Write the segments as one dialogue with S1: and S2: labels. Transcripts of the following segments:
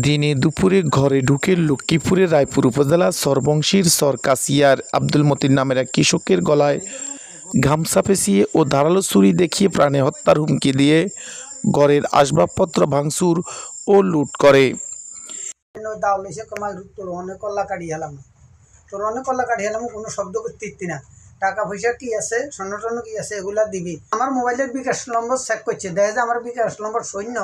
S1: দিনে দুপুরে ঘরে ঢুকে লক্ষ্মীপুরের রায়পুর উপজেলা সরবংশীর সরকাসিয়ার আব্দুল মতিন নামের এক কৃষকের গলায় গামছা পেঁচিয়ে ও ধারালো ছুরি দেখিয়ে প্রাণে হত্যার হুমকি দিয়ে ঘরের আসবাবপত্র ভাঙচুর ও লুট করে।
S2: কোনো শব্দ করতে না, টাকা পয়সা কি আছে, স্বর্ণ কি আছে এগুলা দিবি। আমার মোবাইলের বিকাশ নম্বর চেক করছে, দেখে যে আমার বিকাশ নম্বর শূন্য,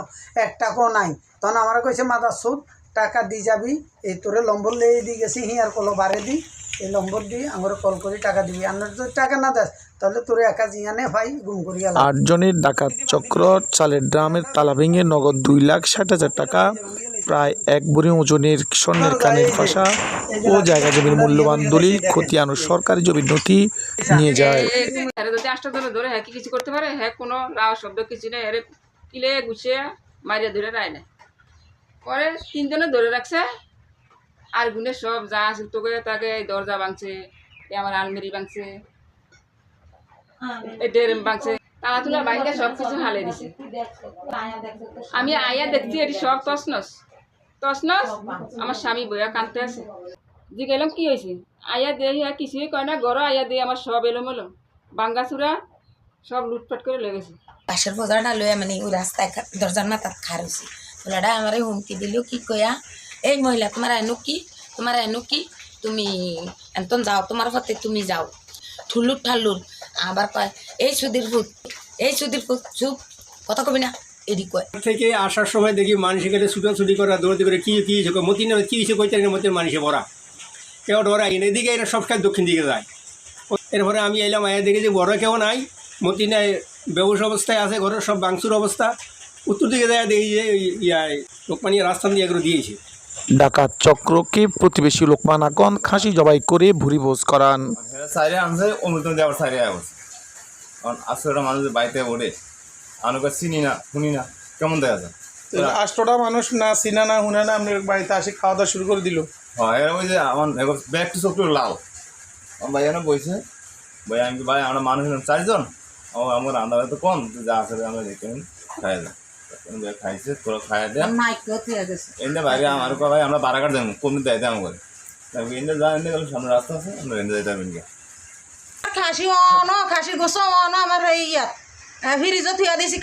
S2: এক টাকাও নাই। তখন আমার কইছে মাদার সুদ টাকা দি যাবি, এই তোরে নম্বর লেগে দিয়ে গেছি হি আর কলো বারে দি, এই নম্বর দিয়ে আমার কল করে টাকা দিবি। আর যদি টাকা না দেস তাহলে তোরে একা জিয়ানে ভাই গুম করিয়া।
S1: 8 জনের ডাকাত চক্র চালের ড্রামের তালা ভেঙে নগদ 2,60,000 টাকা, প্রায় 1 ভরি ওজনের স্বর্ণের কানের পাশা ও জায়গা জমির মূল্যবান দলিল খতিয়ানো সরকারি জমির নথি নিয়ে যায়।
S3: ধরে হ্যাঁ কিছু করতে পারে, হ্যাঁ কোনো রাও শব্দ কিছু নেই, এর কিলে গুছিয়ে মারিয়া ধরে রায় না। পরে 3 জনে ধরে রাখছে, আর গুনে সব যা আছে তো করে তাকে দরজা ভাঙছে, আমার আলমারি ভাঙছে, ডেরেম ভাঙছে, তালা তুলা ভাঙে সব কিছু হালে দিছে। আমি আয়া দেখছি এটি সব তছনছ তছনছ। আমার স্বামী বইয়া কাঁদতে আছে, যে গেলাম কি হয়েছে, আয়া দিয়ে কিছুই কয় না, ঘর আয়া দিয়ে আমার সব এলোমেলো ভাঙ্গাচুরা সব লুটপাট করে লেগেছে।
S4: পাশের বজারটা লইয়া মানে ওই রাস্তায় দরজার মাথাত খারছি, ওলাটা আমার হুমকি দিল কি কয়া, এই মহিলা তোমার এনো কি তুমি এতন যাও, তোমার পথে তুমি যাও, ঠুলুর ঠাল্লুর। আবার কয় এই সুধীর ফুট চুপ, কথা কবি না, এদি কয়।
S5: থেকে আসার সময় দেখি মানুষ এখানে ছুটাছুটি করা, দৌড়াতে করে কি মতিন কি হিসেবে কইতে মতির মানুষে ভরা, কেউ ডরা এনে এদিকে এরা সব কাজ দক্ষিণ দিকে যায়। এরপরে আমি এলাম, আয়া দেখি যে বড় কেউ নাই, মতিনে বেবস অবস্থায় আছে, ঘরের সব বাংসুর অবস্থা। উত্তর দিকে যায় দেখি যে লোকমানি রাস্তা দিয়ে এগুলো দিয়েছে।
S1: ডাকাত চক্রকে প্রতিবেশী লোকমান আকন খাসি জবাই করে ভুরি ভোজ করান।
S6: সাইডে আনছে অনুমোদন দেওয়ার সাইডে আসছে, কারণ আজকে ওটা মানুষ বাড়িতে ওঠে, আমাকে চিনি না শুনি না কেমন দেখা যায়।
S7: 8টা মানুষ না চিনা না শুনে না আপনার বাড়িতে আসে খাওয়া দাওয়া শুরু করে দিল।
S6: হয় এরকম যে আমার ব্যাগটি চোখটি লাল, আমার ভাই এনে বইছে, ভাই আমি ভাই আমরা মানুষ 4 জন, আমার রান্না তো কম, যা আছে আমরা দেখে খাই না, খাইছে তোরা খাই দেয় এনে বাইরে আমার ভাই আমরা বারাঘাট যাবো, কমে দেয় দেয় আমার এনে যা এনে গেল সামনে রাস্তা আছে, আমরা এনে যাইতে পারবেন গিয়ে।
S4: খাসি খাসি গোস আমার এই ইয়াত ফ্রিজত থুয়া দিছি।